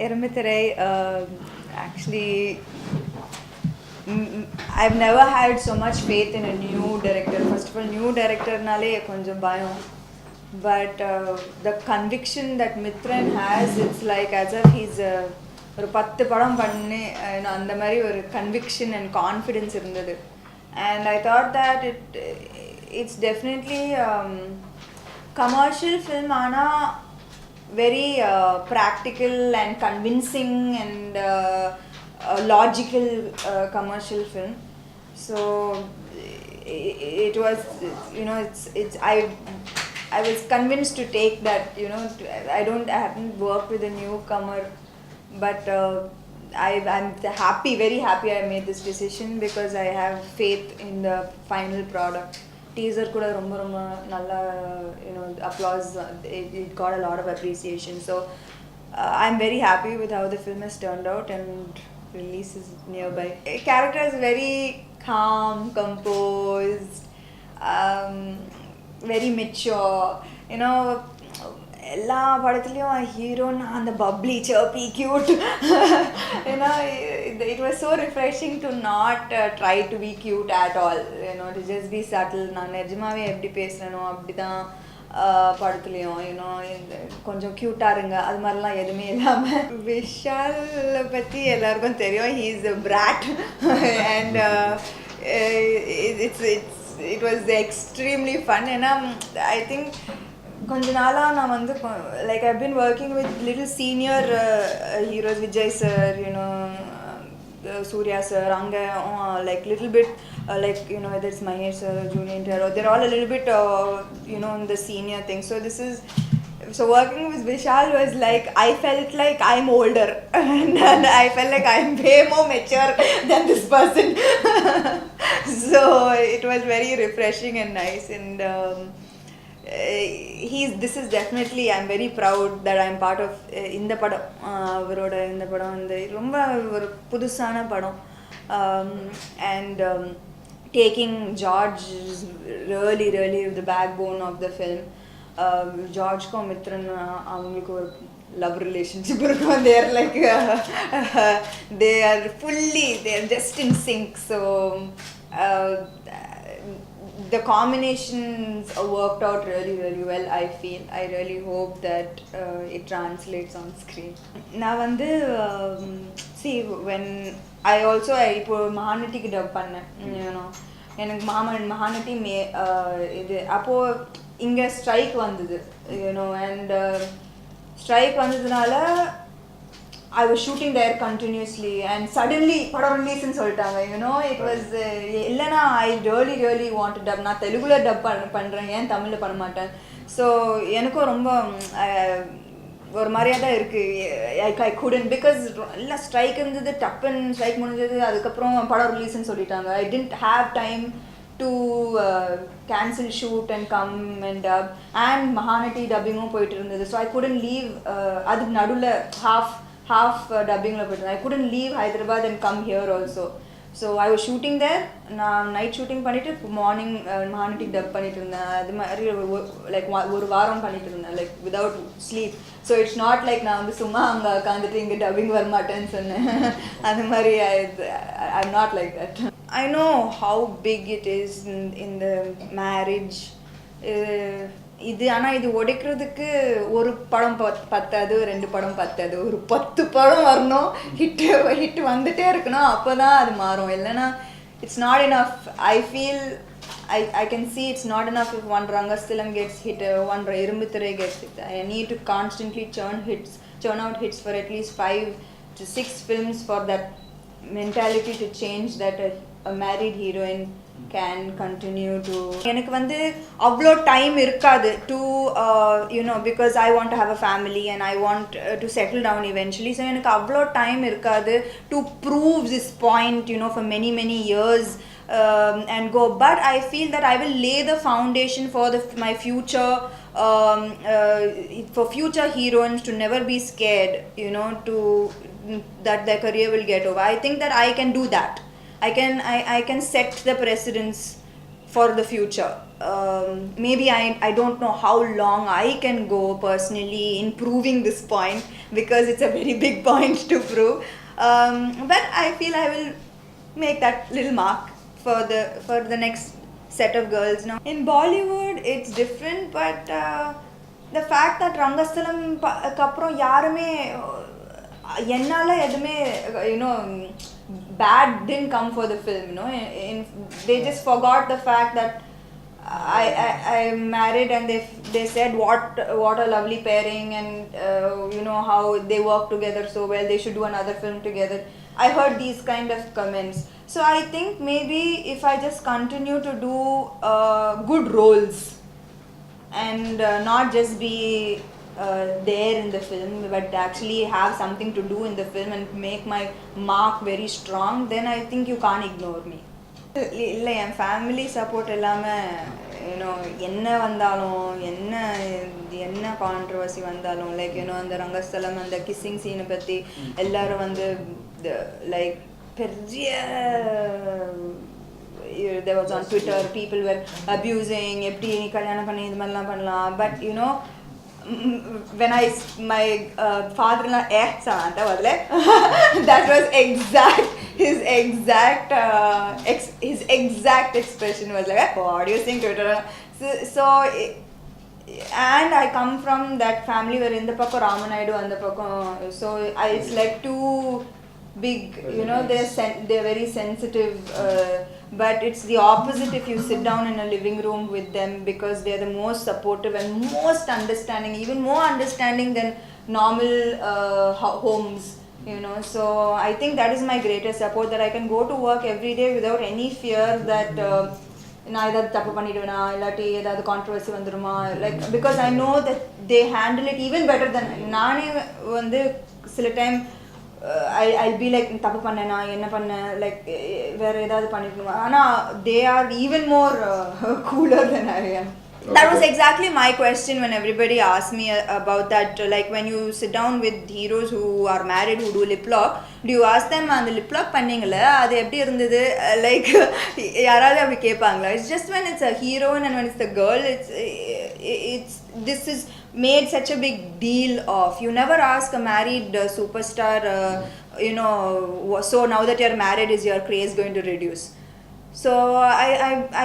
Irumbu Thirai, actually, I've never had so much faith in a new director. First of all, new director nale konjam bayam. But the conviction that Mithran has, it's like as if he's ஒரு 10 படம் பண்ணி அந்த மாதிரி ஒரு conviction and confidence இருந்தது. And I thought that it's definitely commercial film ஆனா very practical and convincing and logical commercial film. So it was, I was convinced to take that. I haven't worked with a newcomer, but I'm happy, very happy I made this decision because I have faith in the final product. Teaser kuda romba romba nalla, applause. It got a lot of appreciation. So I'm very happy with how the film has turned out, and release is nearby. Character is very calm, composed, very mature. எல்லா படத்துலையும் ஹீரோனா அந்த bubbly சர்பி cute. It was so refreshing to not try to be cute at all, to just be subtle. நான் நிஜமாவே எப்படி பேசுறேனோ அப்படிதான் படத்துலையும் கொஞ்சம் க்யூட்டாக இருங்க அது மாதிரிலாம் எதுவுமே இல்லாமல். விஷால் பற்றி எல்லாருக்கும் தெரியும், he is a brat. And it was extremely fun. And I think கொஞ்ச நாளா நான் வந்து like I've been working with little senior heroes, Vijay sir, Surya sir, anga like little bit like whether it's Mahesh sir or Junior Inter, they're all a little bit in the senior thing. So working with Vishal was like, I felt like I'm older and I felt like I'm way more mature than this person. So it was very refreshing and nice. And this is definitely, I'm very proud that I'm part of இந்த படம். அவரோட இந்த படம் வந்து ரொம்ப ஒரு புதுசான படம். And taking George is really the backbone of the film. ஜார்ஜ்க்கும் Mithran அவங்களுக்கு ஒரு love relationship இருக்கும். They are like they are just in sync. So the combinations worked out really well. I really hope that it translates on screen. நான் வந்து see when I also இப்போ மகாநட்டிக்கு dub பண்ணேன். எனக்கு மகாநட்டி இது அப்போ இங்கே ஸ்ட்ரைக் வந்தது, and ஸ்ட்ரைக் வந்ததுனால I was shooting there continuously, and suddenly padam release nu soltaanga. It was illana I really want to dub. Na Telugu la dub pandren, yen Tamil la panna maatan. So enakku romba ஒரு மாதிரியா தான் இருக்கு. I couldn't because illa strike irundhathu, tappen strike முடிஞ்சது, அதுக்கப்புறம் படம் ரிலீஸ்னு சொல்லிட்டாங்க. I didn't have time to cancel shoot and come and dub, and Mahanati dubbingum போயிட்டு இருந்தது. So I couldn't leave. அதுக்கு நடுவுல half dubbing la poittu. I couldn't leave Hyderabad and come here also. So I was shooting there. நான் night shooting பண்ணிட்டு morning Mahanati dub பண்ணிட்டு இருந்தேன். அது மாதிரி like ஒரு வாரம் பண்ணிட்டு இருந்தேன், like without sleep. So it's not like நான் வந்து சும்மா அங்க உட்காந்துட்டு இங்க dubbing வர மாட்டேன்னு சொன்னேன். அது மாதிரி I'm not like that. I know how big it is in the marriage. இது ஆனால் இது உடைக்கிறதுக்கு ஒரு படம் பத்தாது, 2 படம் பத்தாது, ஒரு 10 படம் வரணும், ஹிட் வந்துட்டே இருக்கணும், அப்போ தான் அது மாறும். இல்லைன்னா it's not enough. I feel I can see it's not enough if one Rangasthalam gets hit, one Irumbu Thirai gets hit. I need to constantly churn out hits for at least 5 to 6 films for that mentality to change, that a married heroine can continue to. எனக்கு வந்து அவ்வளோ time இருக்காது to because I want to have a family and I want to settle down eventually. So எனக்கு அவ்வளோ time இருக்காது to prove this point for many years and go. But I feel that I will lay the foundation for my future, for future heroines to never be scared, to that their career will get over. I think that I can do that. I can set the precedence for the future. maybe I don't know how long I can go personally in proving this point, because it's a very big point to prove. But I feel I will make that little mark for the next set of girls now. In Bollywood, it's different, but the fact that Rangasthalam அப்புறம் யாருமே என்னால எதுமே bad didn't come for the film, they just forgot the fact that I married, and they said what a lovely pairing, and how they work together so well, they should do another film together. I heard these kind of comments. So I think maybe if I just continue to do good roles and not just be there in the film, but actually have something to do in the film and make my mark very strong, then I think you can't ignore me. இல்லை, என் family support இல்லாமல் என்ன வந்தாலும் என்ன controversy வந்தாலும், like அந்த ரங்கஸ்தலம் அந்த kissing சீனை பற்றி எல்லாரும் லைக் பெரிய there was on Twitter, people were abusing, எப்படி நீ கல்யாணம் பண்ணி இது மாதிரிலாம் பண்ணலாம். But when my father-in-law Samantha was like that was his exact expression was like, what do you think Twitter? So and I come from that family where in the pakko Ramanaidu and the pakko, so it's like two big, they're very sensitive, but it's the opposite if you sit down in a living room with them, because they're the most supportive and most understanding, even more understanding than normal homes, so I think that is my greatest support, that I can go to work every day without any fear that நான் ஏதாவது தப்பு பண்ணிடுவேனா இல்லாட்டி ஏதாவது controversy வந்துடுமா, like because I know that they handle it even better then நானே சில time I'll be like தப்பு பண்ணேனா என்ன பண்ணேன், லைக் வேற ஏதாவது பண்ணிருக்கணுமா, ஆனால் they are even more cooler than I am. That was exactly my question when everybody asked me about that, like when you sit down with heroes who are married who do lip lock, do you ask them அந்த lip lock பண்ணீங்களே அது எப்படி இருந்தது, like யாராவது அப்படி கேட்பாங்களா? It's just when it's a heroine and when it's the girl, it's this is made such a big deal of. You never ask a married superstar, so now that you're married, is your craze going to reduce? So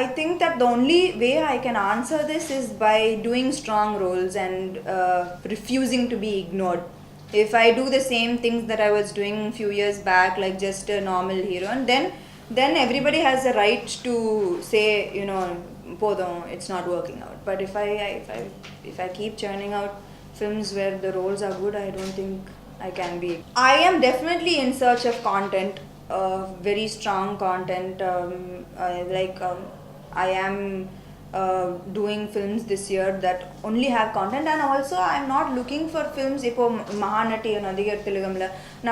I think that the only way I can answer this is by doing strong roles and refusing to be ignored. If I do the same things that I was doing a few years back, like just a normal hero, and then everybody has the right to say, podum, it's not working out. But if I keep churning out films where the roles are good, I don't think I can be. I am definitely in search of content, very strong content. I am doing films this year that only have content, and also I'm not looking for films ipo mahanati nadigar telugamla na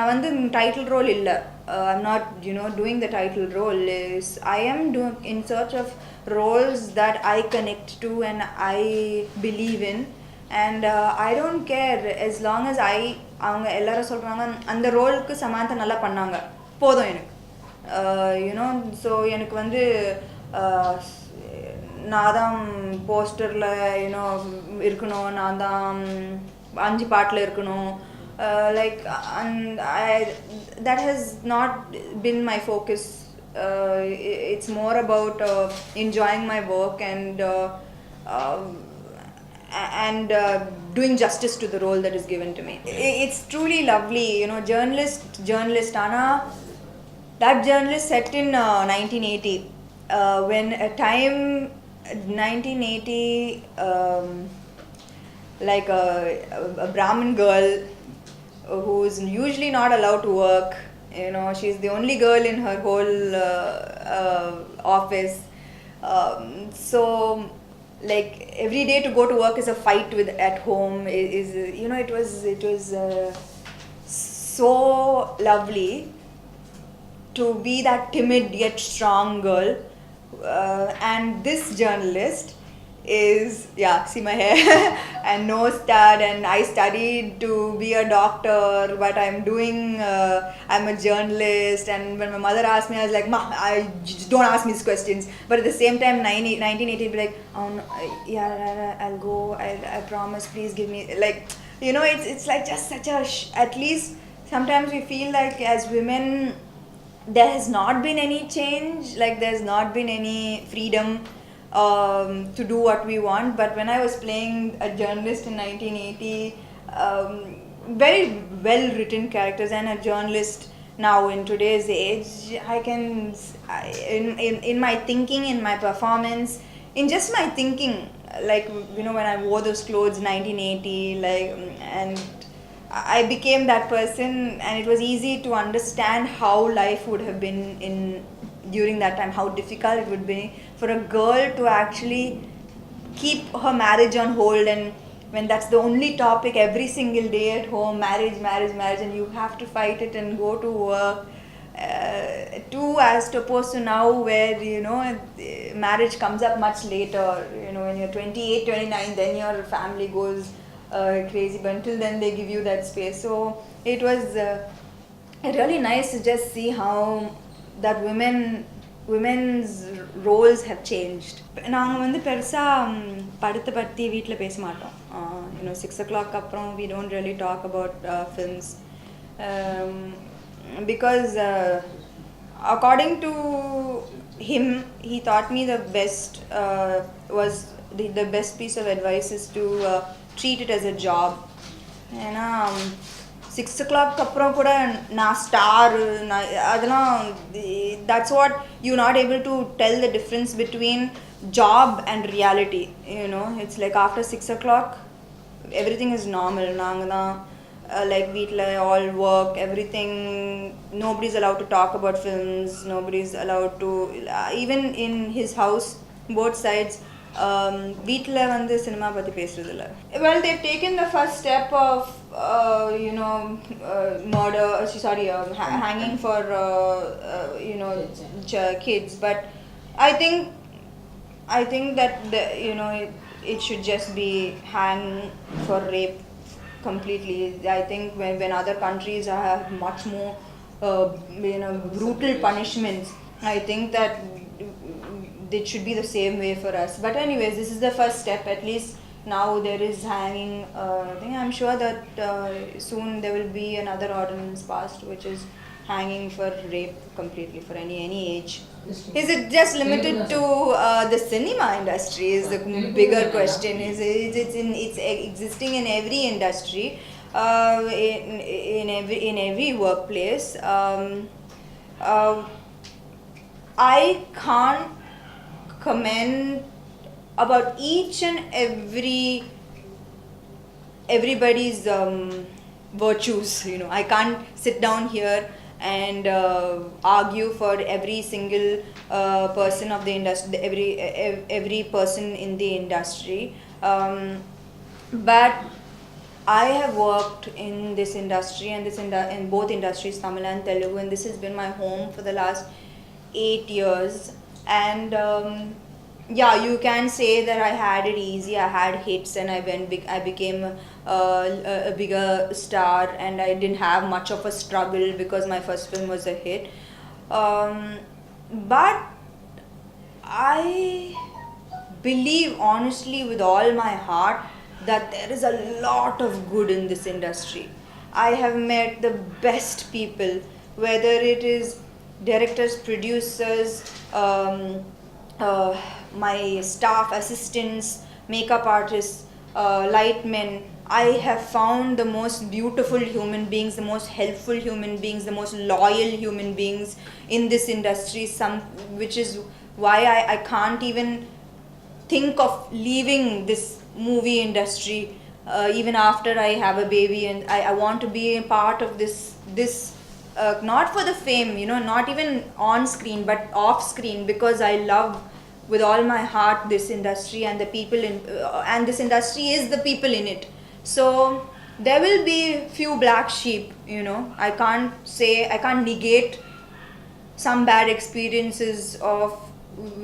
title role illa, I'm not doing the title role. I am in search of roles that I connect to and I believe in, and I don't care as long as அவங்க எல்லாரும் சொல்றாங்க அந்த ரோலுக்கு சமந்தா நல்லா பண்ணாங்க போதும் எனக்கு, so எனக்கு நான் தான் போஸ்டரில் இருக்கணும், நான் தான் 5 பாட்டில் இருக்கணும், like that has not been my focus. It's more about enjoying my work and doing justice to the role that is given to me. It's truly lovely, journalist Anna. That journalist set in 1980, when a time 1980, like a Brahmin girl who's usually not allowed to work, she's the only girl in her whole office, so like every day to go to work is a fight with at home. It was so lovely to be that timid yet strong girl, and this journalist is, yeah, see my hair and no stud, and I studied to be a doctor, but I'm a journalist. And when my mother asked me, I was like, ma, don't ask me these questions. But at the same time, 1980 be like, oh no, yeah, I'll go, I promise, please give me, like, it's like just such a at least sometimes we feel like as women there has not been any change, like there's not been any freedom to do what we want. But when I was playing a journalist in 1980, very well written characters, and a journalist now in today's age, in my thinking, in my performance, in just my thinking, like, when I wore those clothes 1980, like, and I became that person, and it was easy to understand how life would have been in during that time, how difficult it would be for a girl to actually keep her marriage on hold, and when that's the only topic every single day at home, marriage, marriage, marriage, and you have to fight it and go to work. As opposed to now, where marriage comes up much later. When you're 28, 29, then your family goes crazy, but until then they give you that space. So it was really nice to just see how that women's roles have changed. நாங்கள் வந்து பெருசாக படத்தை பற்றி வீட்டில் பேச மாட்டோம். 6 o'clock அப்புறம் we don't really talk about films, because according to him, he taught me the best was the best piece of advice is to treat it as a job. ஏன்னா 6 o'clock அப்புறம் கூட நான் ஸ்டார், அதெல்லாம் that's what you're not able to tell the difference between job and reality. It's like after 6 o'clock everything is normal. நாங்கள் தான் like வீட்டில் all work, everything, nobody's allowed to talk about films, nobody's allowed to, even in his house, both sides, வீட்டில் வந்து cinema பற்றி பேசுறதில்ல. Well, they've taken the first step of murder, hanging for kids, but I think that it should just be hang for rape completely. I think when other countries have much more brutal punishments, I think that it should be the same way for us. But anyways, this is the first step. At least now there is hanging thing. I'm sure that soon there will be another ordinance passed which is hanging for rape completely for any age. Is it just limited to the cinema industry is the bigger question. It's existing in every industry, in every workplace. I can't comment about each and everybody's virtues. I can't sit down here and argue for every single person of the industry, every person in the industry, but I have worked in this industry and in both industries, Tamil and Telugu, and this has been my home for the last 8 years. And yeah, you can say that I had it easy. I had hits and I became a bigger star, and I didn't have much of a struggle because my first film was a hit. But I believe honestly with all my heart that there is a lot of good in this industry. I have met the best people, whether it is directors, producers, my staff, assistants, makeup artists, lightmen. I have found the most beautiful human beings, the most helpful human beings, the most loyal human beings in this industry, which is why I can't even think of leaving this movie industry even after I have a baby, and I want to be a part of this not for the fame, not even on screen but off screen, because I love with all my heart this industry and the people and this industry is the people in it. So there will be few black sheep. I can't negate some bad experiences of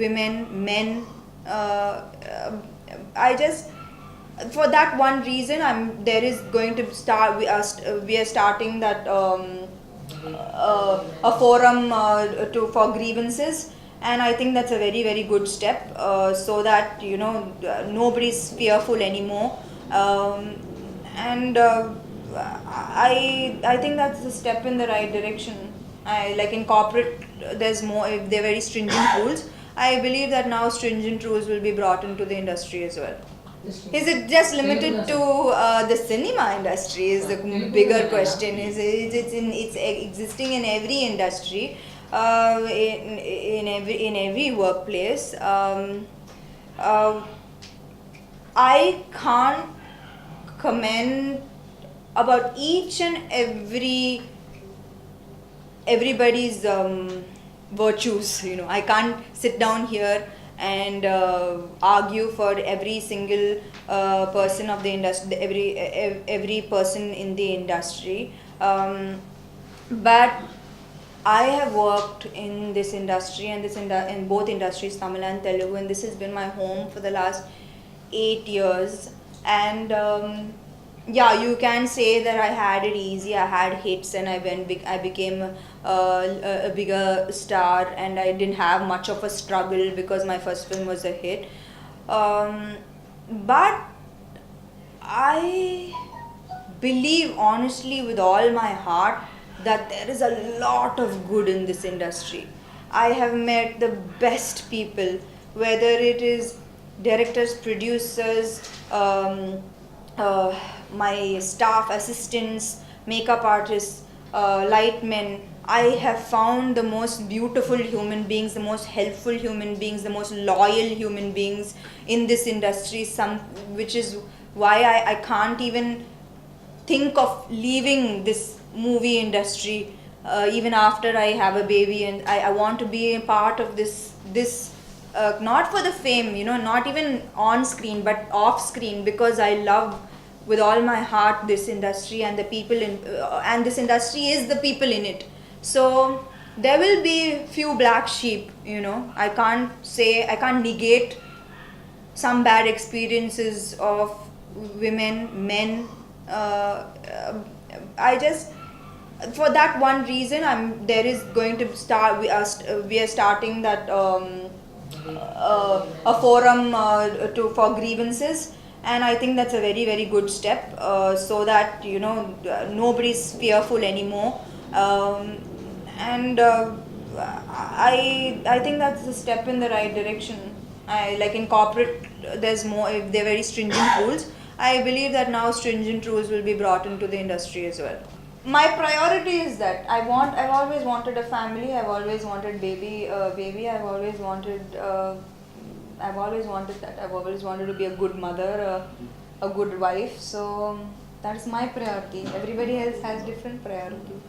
women, men, I just, for that one reason, there is going to start. We are starting that a forum for grievances, and I think that's a very very good step, so that nobody's fearful anymore, and I think that's a step in the right direction. I like in corporate, there's more. If they're very stringent rules, I believe that now stringent rules will be brought into the industry as well. Is it just limited to the cinema industry? Is the bigger question. It's existing in every industry, in every workplace. I can't comment about each and everybody's virtues. I can't sit down here and argue for every single person of the industry, every person in the industry, but I have worked in this industry and in both industries, Tamil and Telugu, and this has been my home for the last 8 years. And yeah, you can say that I had it easy. I had hits, and I became a bigger star, and I didn't have much of a struggle because my first film was a hit. But I believe honestly with all my heart that there is a lot of good in this industry. I have met the best people, whether it is directors, producers, my staff, assistants, makeup artists, lightmen. I have found the most beautiful human beings, the most helpful human beings, the most loyal human beings in this industry, which is why I can't even think of leaving this movie industry even after I have a baby, and I want to be a part of this not for the fame, not even on screen but off screen, because I love with all my heart this industry and the people and this industry is the people in it. So there will be few black sheep, I can't negate some bad experiences of women, men. I just, for that one reason, there is going to start. We are starting that a forum for grievances, and I think that's a very very good step, so that nobody's fearful anymore, and I think that's a step in the right direction. Like in corporate, there's more. If they're very stringent rules, I believe that now stringent rules will be brought into the industry as well. My priority is that I've always wanted a family. I've always wanted baby. I've always wanted that. I've always wanted to be a good mother, a good wife. So that's my priority. Everybody else has different priorities.